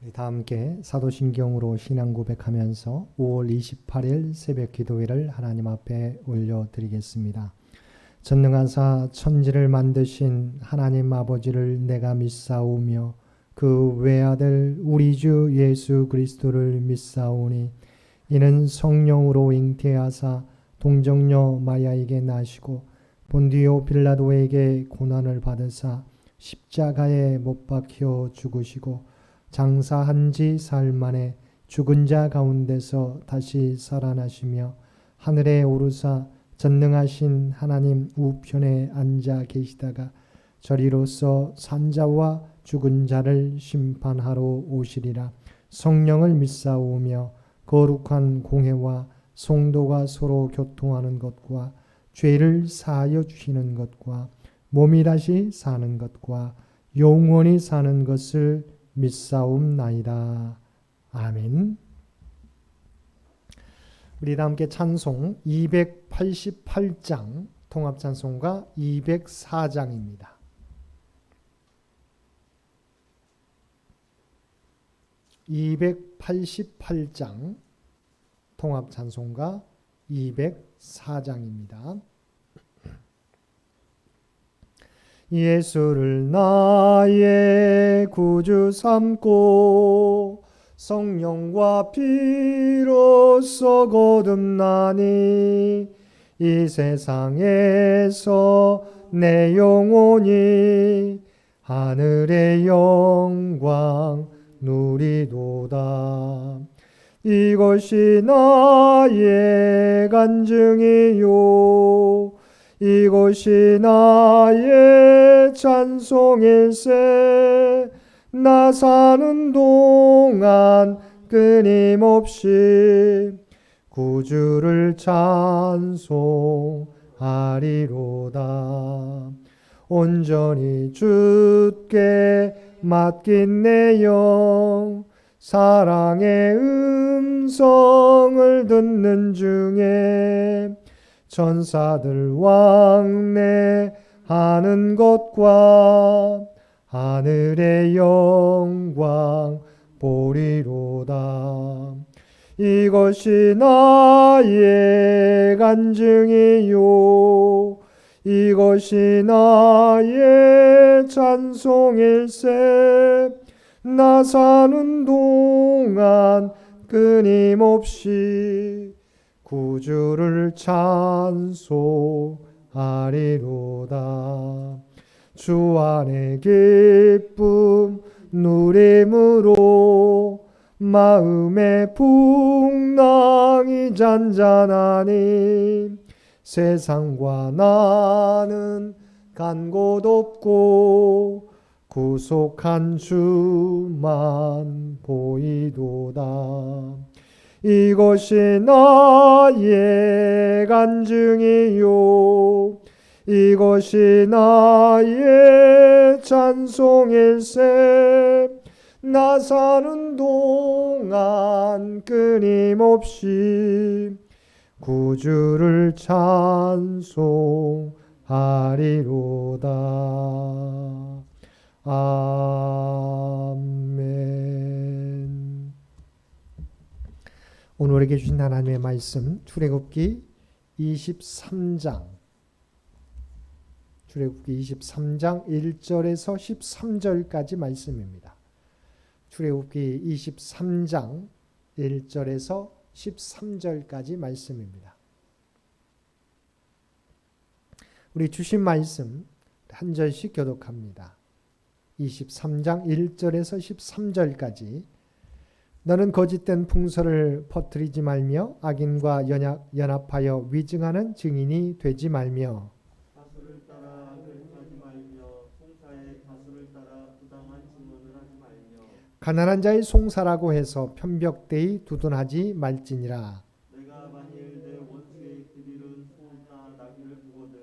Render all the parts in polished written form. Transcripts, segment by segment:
우리 다 함께 사도신경으로 신앙 고백하면서 5월 28일 새벽 기도회를 하나님 앞에 올려드리겠습니다. 전능하사 천지를 만드신 하나님 아버지를 내가 믿사오며 그 외아들 우리 주 예수 그리스도를 믿사오니 이는 성령으로 잉태하사 동정녀 마야에게 나시고 본디오 빌라도에게 고난을 받으사 십자가에 못 박혀 죽으시고 장사한 지 사흘 만에 죽은 자 가운데서 다시 살아나시며 하늘에 오르사 전능하신 하나님 우편에 앉아 계시다가 저리로서 산자와 죽은 자를 심판하러 오시리라. 성령을 믿사오며 거룩한 공회와 성도가 서로 교통하는 것과 죄를 사하여 주시는 것과 몸이 다시 사는 것과 영원히 사는 것을 믿사옵나이다. 아멘. 우리 다 함께 찬송 288장 통합찬송가 204장입니다. 288장 통합찬송가 204장입니다. 예수를 나의 구주 삼고 성령과 피로써 거듭나니 이 세상에서 내 영혼이 하늘의 영광 누리도다. 이것이 나의 간증이요 이것이 나의 찬송일세. 나 사는 동안 끊임없이 구주를 찬송하리로다. 온전히 주께 맡긴 내 영 사랑의 음성을 듣는 중에 천사들 왕래하는 것과 하늘의 영광 보리로다. 이것이 나의 간증이요 이것이 나의 찬송일세. 나 사는 동안 끊임없이 구주를 찬송하리로다. 주 안에 기쁨 누림으로 마음의 풍랑이 잔잔하니 세상과 나는 간 곳 없고 구속한 주만 보이도다. 이것이 나의 간증이요 이것이 나의 찬송일세. 나 사는 동안 끊임없이 구주를 찬송하리로다. 아멘. 오늘 우리에게 주신 하나님의 말씀 출애굽기 23장 출애굽기 23장 1절에서 13절까지 말씀입니다. 출애굽기 23장 1절에서 13절까지 말씀입니다. 우리 주신 말씀 한 절씩 교독합니다. 23장 1절에서 13절까지 너는 거짓된 풍설을 퍼뜨리지 말며 악인과 연합하여 위증하는 증인이 되지 말며 다수를 따라 하지 말며 송사의 다수를 따라 부당한 증언을 하지 말며 가난한 자의 송사라고 해서 편벽되이 두둔하지 말지니라. 내가 만일 내 원수의 그들은 소나 나귀를 보거든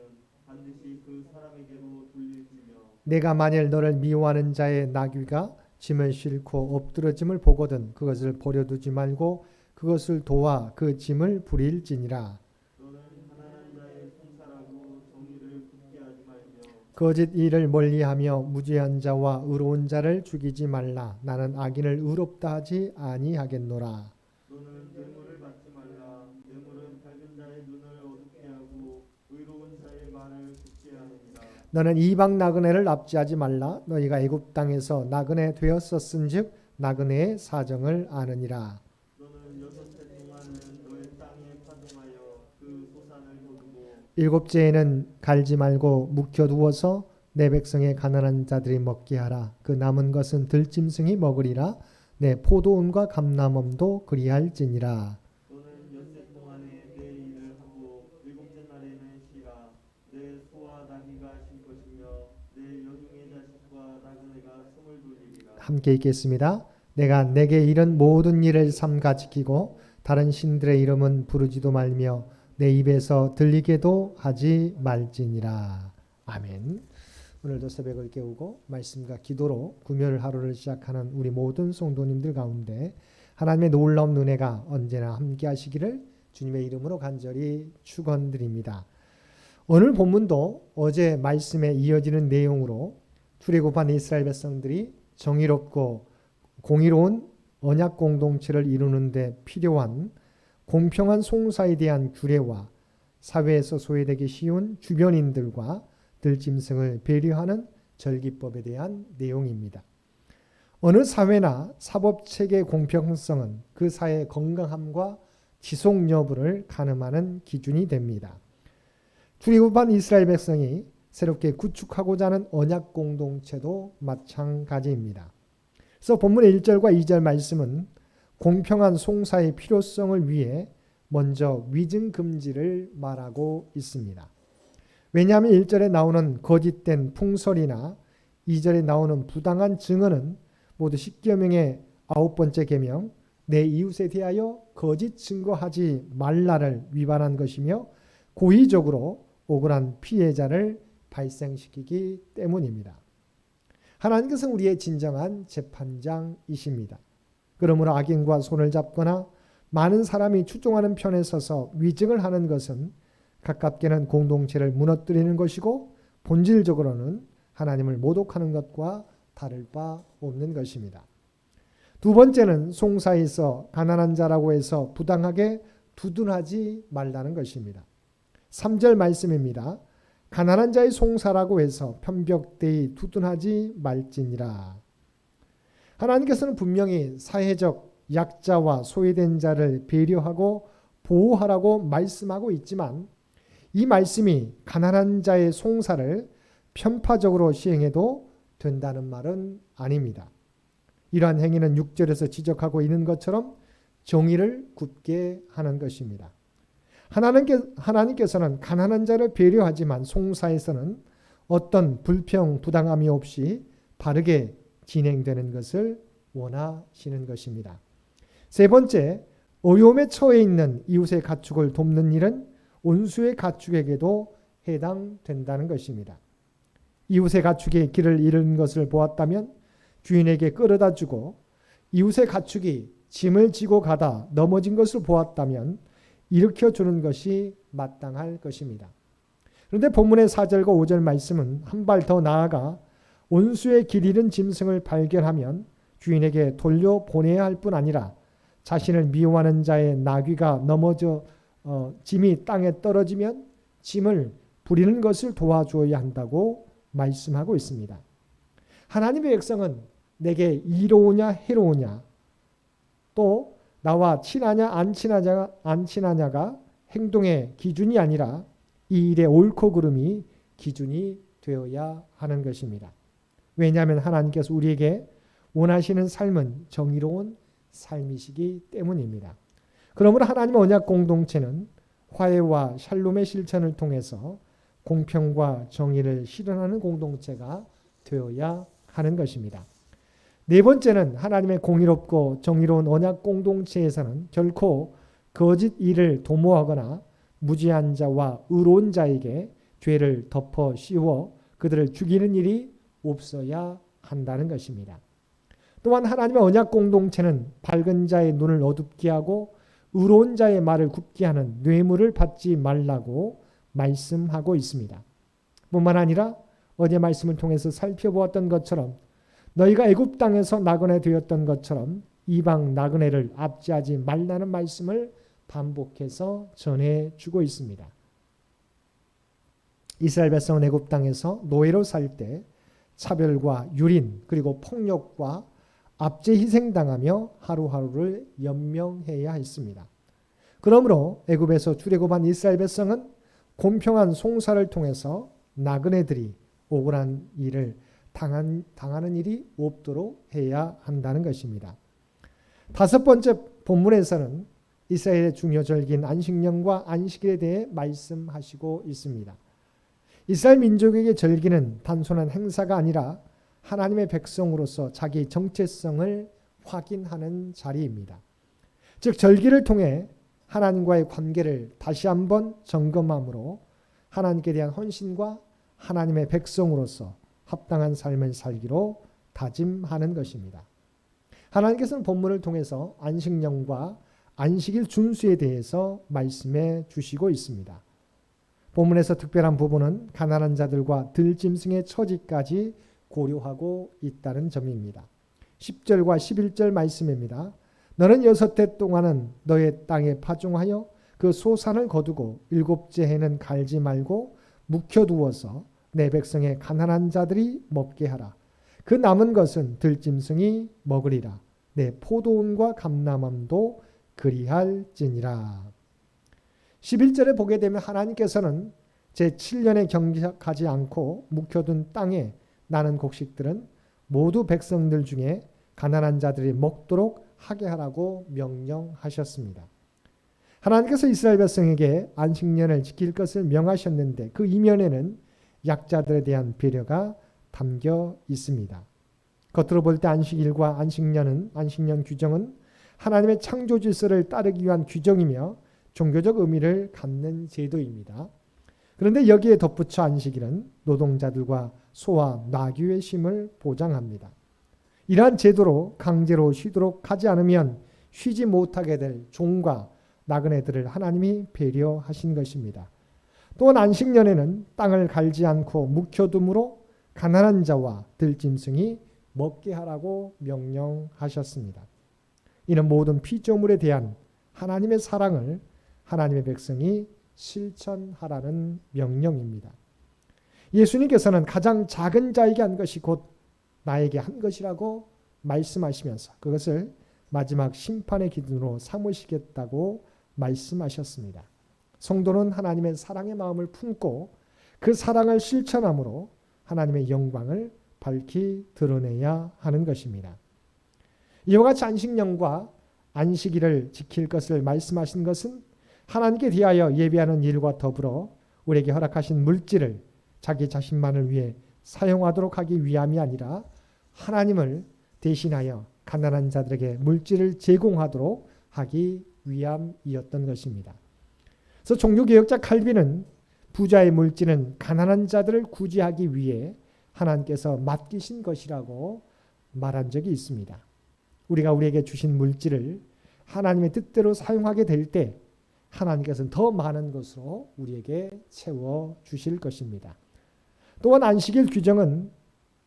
반드시 그 사람에게로 돌릴지며 내가 만일 너를 미워하는 자의 나귀가 짐을 싣고 엎드러짐을 보거든 그것을 버려두지 말고 그것을 도와 그 짐을 부릴지니라. 너는 가난한 자의 송사라고 정의를 굳게 하지 말며 거짓 일을 멀리하며 무죄한 자와 의로운 자를 죽이지 말라. 나는 악인을 의롭다 하지 아니하겠노라. 너는 뇌물을 받지 말라. 뇌물은 밝은 자의 눈을 어둡게 하고 의로운 자의 말을 굳게 하느니라. 너는 이방 나그네를 납치하지 말라. 너희가 애굽 땅에서 나그네 되었었은즉 나그네의 사정을 아느니라. 너는 6해 동안은 너의 땅에 파송하여 그 소산을 거두고 일곱째에는 갈지 말고 묵혀두어서 내 백성의 가난한 자들이 먹게 하라. 그 남은 것은 들짐승이 먹으리라. 내 포도원과 감람원도 그리할지니라. 너는 6해 동안에 내 일을 하고 7째 날에는 쉬라. 내 소와 나귀가 쉴 것이며 내 여중의 자식과 나그네가 숨을 돌리리라. 함께 읽겠습니다. 내가 내게 이른 모든 일을 삼가 지키고 다른 신들의 이름은 부르지도 말며 내 입에서 들리게도 하지 말지니라. 아멘. 오늘도 새벽을 깨우고 말씀과 기도로 금요일 하루를 시작하는 우리 모든 성도님들 가운데 하나님의 놀라운 은혜가 언제나 함께 하시기를 주님의 이름으로 간절히 축원드립니다. 오늘 본문도 어제 말씀에 이어지는 내용으로 출애굽한 이스라엘 백성들이 정의롭고 공의로운 언약 공동체를 이루는 데 필요한 공평한 송사에 대한 규례와 사회에서 소외되기 쉬운 주변인들과 들짐승을 배려하는 절기법에 대한 내용입니다. 어느 사회나 사법체계의 공평성은 그 사회의 건강함과 지속 여부를 가늠하는 기준이 됩니다. 출애굽한 이스라엘 백성이 새롭게 구축하고자 하는 언약 공동체도 마찬가지입니다. 그래서 본문의 1절과 2절 말씀은 공평한 송사의 필요성을 위해 먼저 위증 금지를 말하고 있습니다. 왜냐하면 1절에 나오는 거짓된 풍설이나 2절에 나오는 부당한 증언은 모두 십계명의 9번째 계명 내 이웃에 대하여 거짓 증거하지 말라를 위반한 것이며 고의적으로 억울한 피해자를 발생시키기 때문입니다. 하나님께서는 우리의 진정한 재판장이십니다. 그러므로 악인과 손을 잡거나 많은 사람이 추종하는 편에 서서 위증을 하는 것은 가깝게는 공동체를 무너뜨리는 것이고 본질적으로는 하나님을 모독하는 것과 다를 바 없는 것입니다. 두 번째는 송사에서 가난한 자라고 해서 부당하게 두둔하지 말라는 것입니다. 3절 말씀입니다. 가난한 자의 송사라고 해서 편벽되이 두둔하지 말지니라. 하나님께서는 분명히 사회적 약자와 소외된 자를 배려하고 보호하라고 말씀하고 있지만 이 말씀이 가난한 자의 송사를 편파적으로 시행해도 된다는 말은 아닙니다. 이러한 행위는 6절에서 지적하고 있는 것처럼 정의를 굽게 하는 것입니다. 하나님께서는 가난한 자를 배려하지만 송사에서는 어떤 불평, 부당함이 없이 바르게 진행되는 것을 원하시는 것입니다. 세 번째, 어려움에 처해 있는 이웃의 가축을 돕는 일은 온수의 가축에게도 해당된다는 것입니다. 이웃의 가축이 길을 잃은 것을 보았다면 주인에게 끌어다 주고 이웃의 가축이 짐을 지고 가다 넘어진 것을 보았다면 일으켜 주는 것이 마땅할 것입니다. 그런데 본문의 4절과 5절 말씀은 한 발 더 나아가 온수의 길 잃은 짐승을 발견하면 주인에게 돌려보내야 할 뿐 아니라 자신을 미워하는 자의 나귀가 넘어져 짐이 땅에 떨어지면 짐을 부리는 것을 도와줘야 한다고 말씀하고 있습니다. 하나님의 백성은 내게 이로우냐 해로우냐 또 나와 친하냐 안 친하냐가 행동의 기준이 아니라 이 일의 옳고 그름이 기준이 되어야 하는 것입니다. 왜냐하면 하나님께서 우리에게 원하시는 삶은 정의로운 삶이시기 때문입니다. 그러므로 하나님의 언약 공동체는 화해와 샬롬의 실천을 통해서 공평과 정의를 실현하는 공동체가 되어야 하는 것입니다. 네 번째는 하나님의 공의롭고 정의로운 언약 공동체에서는 결코 거짓 일을 도모하거나 무죄한 자와 의로운 자에게 죄를 덮어 씌워 그들을 죽이는 일이 없어야 한다는 것입니다. 또한 하나님의 언약 공동체는 밝은 자의 눈을 어둡게 하고 의로운 자의 말을 굽게 하는 뇌물을 받지 말라고 말씀하고 있습니다. 뿐만 아니라 어제 말씀을 통해서 살펴보았던 것처럼 너희가 애굽 땅에서 나그네 되었던 것처럼 이방 나그네를 압제하지 말라는 말씀을 반복해서 전해주고 있습니다. 이스라엘 백성은 애굽 땅에서 노예로 살 때 차별과 유린 그리고 폭력과 압제 희생당하며 하루하루를 연명해야 했습니다. 그러므로 애굽에서 출애굽한 이스라엘 백성은 공평한 송사를 통해서 나그네들이 억울한 일을 당하는 일이 없도록 해야 한다는 것입니다. 다섯 번째 본문에서는 이스라엘의 중요 절기인 안식년과 안식일에 대해 말씀하시고 있습니다. 이스라엘 민족에게 절기는 단순한 행사가 아니라 하나님의 백성으로서 자기 정체성을 확인하는 자리입니다. 즉 절기를 통해 하나님과의 관계를 다시 한번 점검함으로 하나님께 대한 헌신과 하나님의 백성으로서 합당한 삶을 살기로 다짐하는 것입니다. 하나님께서는 본문을 통해서 안식년과 안식일 준수에 대해서 말씀해 주시고 있습니다. 본문에서 특별한 부분은 가난한 자들과 들짐승의 처지까지 고려하고 있다는 점입니다. 10절과 11절 말씀입니다. 너는 6해 동안은 너의 땅에 파종하여 그 소산을 거두고 7째 해는 갈지 말고 묵혀두어서 내 백성의 가난한 자들이 먹게 하라. 그 남은 것은 들짐승이 먹으리라. 내 포도원과 감람함도 그리할지니라. 11절에 보게 되면 하나님께서는 제7년에 경작하지 않고 묵혀둔 땅에 나는 곡식들은 모두 백성들 중에 가난한 자들이 먹도록 하게 하라고 명령하셨습니다. 하나님께서 이스라엘 백성에게 안식년을 지킬 것을 명하셨는데 그 이면에는 약자들에 대한 배려가 담겨 있습니다. 겉으로 볼 때 안식일과 안식년 규정은 하나님의 창조 질서를 따르기 위한 규정이며 종교적 의미를 갖는 제도입니다. 그런데 여기에 덧붙여 안식일은 노동자들과 소와 나귀의 쉼을 보장합니다. 이러한 제도로 강제로 쉬도록 하지 않으면 쉬지 못하게 될 종과 나그네들을 하나님이 배려하신 것입니다. 또한 안식년에는 땅을 갈지 않고 묵혀둠으로 가난한 자와 들짐승이 먹게 하라고 명령하셨습니다. 이는 모든 피조물에 대한 하나님의 사랑을 하나님의 백성이 실천하라는 명령입니다. 예수님께서는 가장 작은 자에게 한 것이 곧 나에게 한 것이라고 말씀하시면서 그것을 마지막 심판의 기준으로 삼으시겠다고 말씀하셨습니다. 성도는 하나님의 사랑의 마음을 품고 그 사랑을 실천함으로 하나님의 영광을 밝히 드러내야 하는 것입니다. 이와 같이 안식년과 안식일을 지킬 것을 말씀하신 것은 하나님께 대하여 예배하는 일과 더불어 우리에게 허락하신 물질을 자기 자신만을 위해 사용하도록 하기 위함이 아니라 하나님을 대신하여 가난한 자들에게 물질을 제공하도록 하기 위함이었던 것입니다. 그래서 종교개혁자 칼빈은 부자의 물질은 가난한 자들을 구제하기 위해 하나님께서 맡기신 것이라고 말한 적이 있습니다. 우리가 우리에게 주신 물질을 하나님의 뜻대로 사용하게 될 때 하나님께서는 더 많은 것으로 우리에게 채워주실 것입니다. 또한 안식일 규정은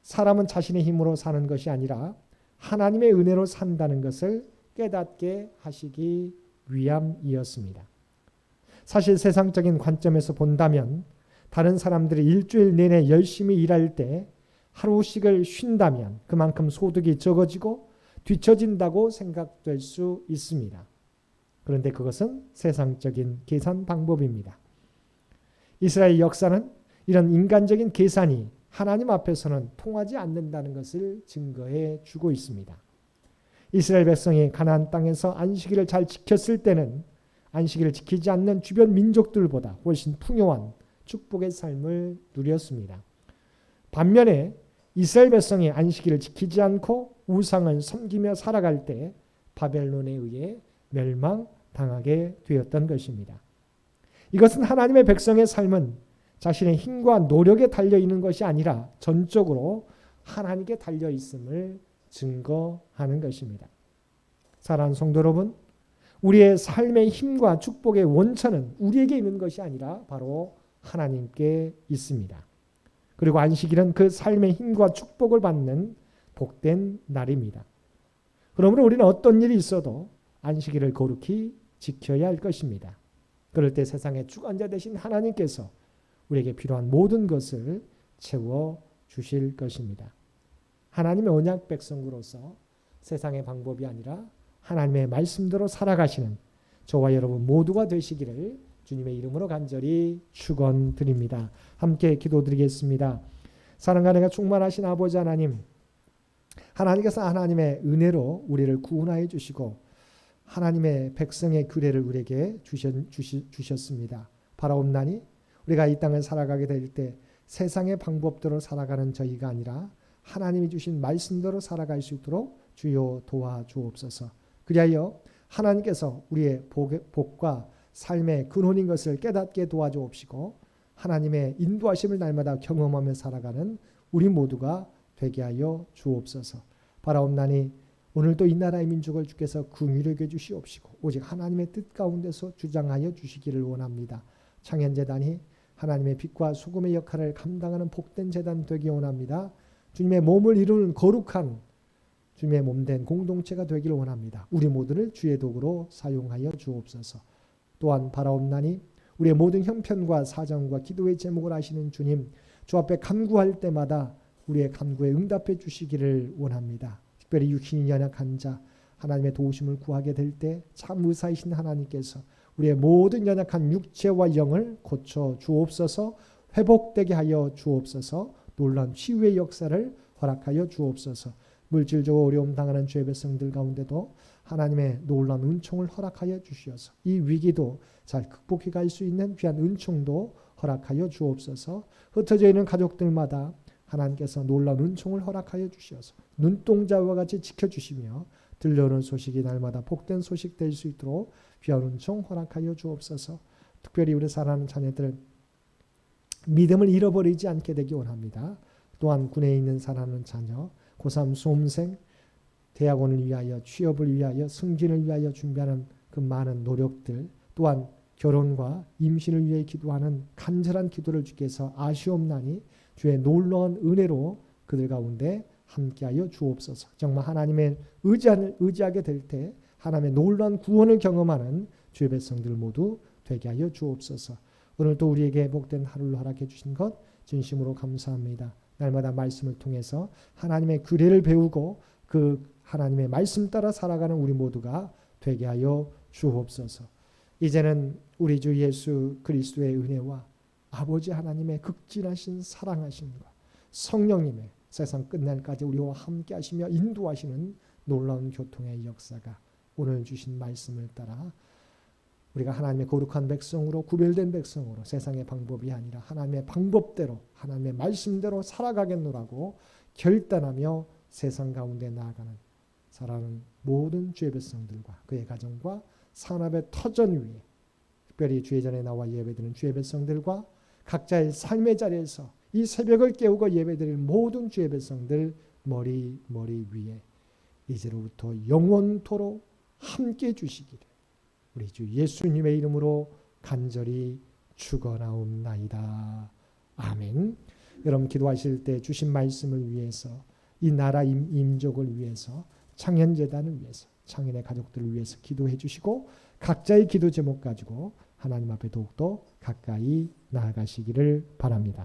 사람은 자신의 힘으로 사는 것이 아니라 하나님의 은혜로 산다는 것을 깨닫게 하시기 위함이었습니다. 사실 세상적인 관점에서 본다면 다른 사람들이 일주일 내내 열심히 일할 때 하루씩을 쉰다면 그만큼 소득이 적어지고 뒤처진다고 생각될 수 있습니다. 그런데 그것은 세상적인 계산 방법입니다. 이스라엘 역사는 이런 인간적인 계산이 하나님 앞에서는 통하지 않는다는 것을 증거해 주고 있습니다. 이스라엘 백성이 가나안 땅에서 안식일을 잘 지켰을 때는 안식일을 지키지 않는 주변 민족들보다 훨씬 풍요한 축복의 삶을 누렸습니다. 반면에 이스라엘 백성이 안식일을 지키지 않고 우상을 섬기며 살아갈 때 바벨론에 의해 멸망당하게 되었던 것입니다. 이것은 하나님의 백성의 삶은 자신의 힘과 노력에 달려있는 것이 아니라 전적으로 하나님께 달려있음을 증거하는 것입니다. 사랑하는 성도 여러분, 우리의 삶의 힘과 축복의 원천은 우리에게 있는 것이 아니라 바로 하나님께 있습니다. 그리고 안식일은 그 삶의 힘과 축복을 받는 복된 날입니다. 그러므로 우리는 어떤 일이 있어도 안식일을 거룩히 지켜야 할 것입니다. 그럴 때 세상의 주관자 되신 하나님께서 우리에게 필요한 모든 것을 채워 주실 것입니다. 하나님의 언약 백성으로서 세상의 방법이 아니라 하나님의 말씀대로 살아가시는 저와 여러분 모두가 되시기를 주님의 이름으로 간절히 축원드립니다. 함께 기도드리겠습니다. 사랑과 은혜가 충만하신 아버지 하나님, 하나님께서 하나님의 은혜로 우리를 구원하여 주시고 하나님의 백성의 규례를 우리에게 주셨습니다. 바라옵나니 우리가 이 땅을 살아가게 될 때 세상의 방법대로 살아가는 저희가 아니라 하나님이 주신 말씀대로 살아갈 수 있도록 주여 도와주옵소서. 그리하여 하나님께서 우리의 복과 삶의 근원인 것을 깨닫게 도와주옵시고 하나님의 인도하심을 날마다 경험하며 살아가는 우리 모두가 되게 하여 주옵소서. 바라옵나니 오늘도 이 나라의 민족을 주께서 긍휼히 여겨 주시옵시고 오직 하나님의 뜻 가운데서 주장하여 주시기를 원합니다. 창현재단이 하나님의 빛과 소금의 역할을 감당하는 복된 재단 되기 원합니다. 주님의 몸을 이루는 거룩한 주님의 몸된 공동체가 되기를 원합니다. 우리 모두를 주의 도구로 사용하여 주옵소서. 또한 바라옵나니 우리의 모든 형편과 사정과 기도의 제목을 아시는 주님, 주 앞에 간구할 때마다 우리의 간구에 응답해 주시기를 원합니다. 특별히 육신이 연약한 자, 하나님의 도우심을 구하게 될 때 참 의사이신 하나님께서 우리의 모든 연약한 육체와 영을 고쳐 주옵소서. 회복되게 하여 주옵소서. 놀라운 치유의 역사를 허락하여 주옵소서. 물질적으로 어려움 당하는 주의 백성들 가운데도 하나님의 놀라운 은총을 허락하여 주시어서 이 위기도 잘 극복해 갈 수 있는 귀한 은총도 허락하여 주옵소서. 흩어져 있는 가족들마다 하나님께서 놀라운 은총을 허락하여 주시어서 눈동자와 같이 지켜주시며 들려오는 소식이 날마다 복된 소식 될 수 있도록 귀한 은총 허락하여 주옵소서. 특별히 우리 사랑하는 자녀들 믿음을 잃어버리지 않게 되기 원합니다. 또한 군에 있는 사랑하는 자녀, 고3 수험생, 대학원을 위하여 취업을 위하여 승진을 위하여 준비하는 그 많은 노력들, 또한 결혼과 임신을 위해 기도하는 간절한 기도를 주께서 아시옵나니 주의 놀라운 은혜로 그들 가운데 함께하여 주옵소서. 정말 하나님의 의지하게 될 때 하나님의 놀라운 구원을 경험하는 주의 백성들 모두 되게 하여 주옵소서. 오늘도 우리에게 복된 하루를 허락해 주신 것 진심으로 감사합니다. 날마다 말씀을 통해서 하나님의 규례를 배우고 그 하나님의 말씀 따라 살아가는 우리 모두가 되게 하여 주옵소서. 이제는 우리 주 예수 그리스도의 은혜와 아버지 하나님의 극진하신 사랑하심과 성령님의 세상 끝날까지 우리와 함께 하시며 인도하시는 놀라운 교통의 역사가 오늘 주신 말씀을 따라 우리가 하나님의 거룩한 백성으로 구별된 백성으로 세상의 방법이 아니라 하나님의 방법대로 하나님의 말씀대로 살아가겠노라고 결단하며 세상 가운데 나아가는 사랑하는 모든 주의 백성들과 그의 가정과 산업의 터전 위에 특별히 주의 전에 나와 예배드리는 주의 백성들과 각자의 삶의 자리에서 이 새벽을 깨우고 예배드릴 모든 주의 백성들 머리 위에 이제로부터 영원토록 함께 주시기를 우리 주 예수님의 이름으로 간절히 축원하옵나이다. 아멘. 여러분 기도하실 때 주신 말씀을 위해서 이 나라 임족을 위해서 창현재단을 위해서 창현의 가족들을 위해서 기도해 주시고 각자의 기도 제목 가지고 하나님 앞에 더욱더 가까이 나아가시기를 바랍니다.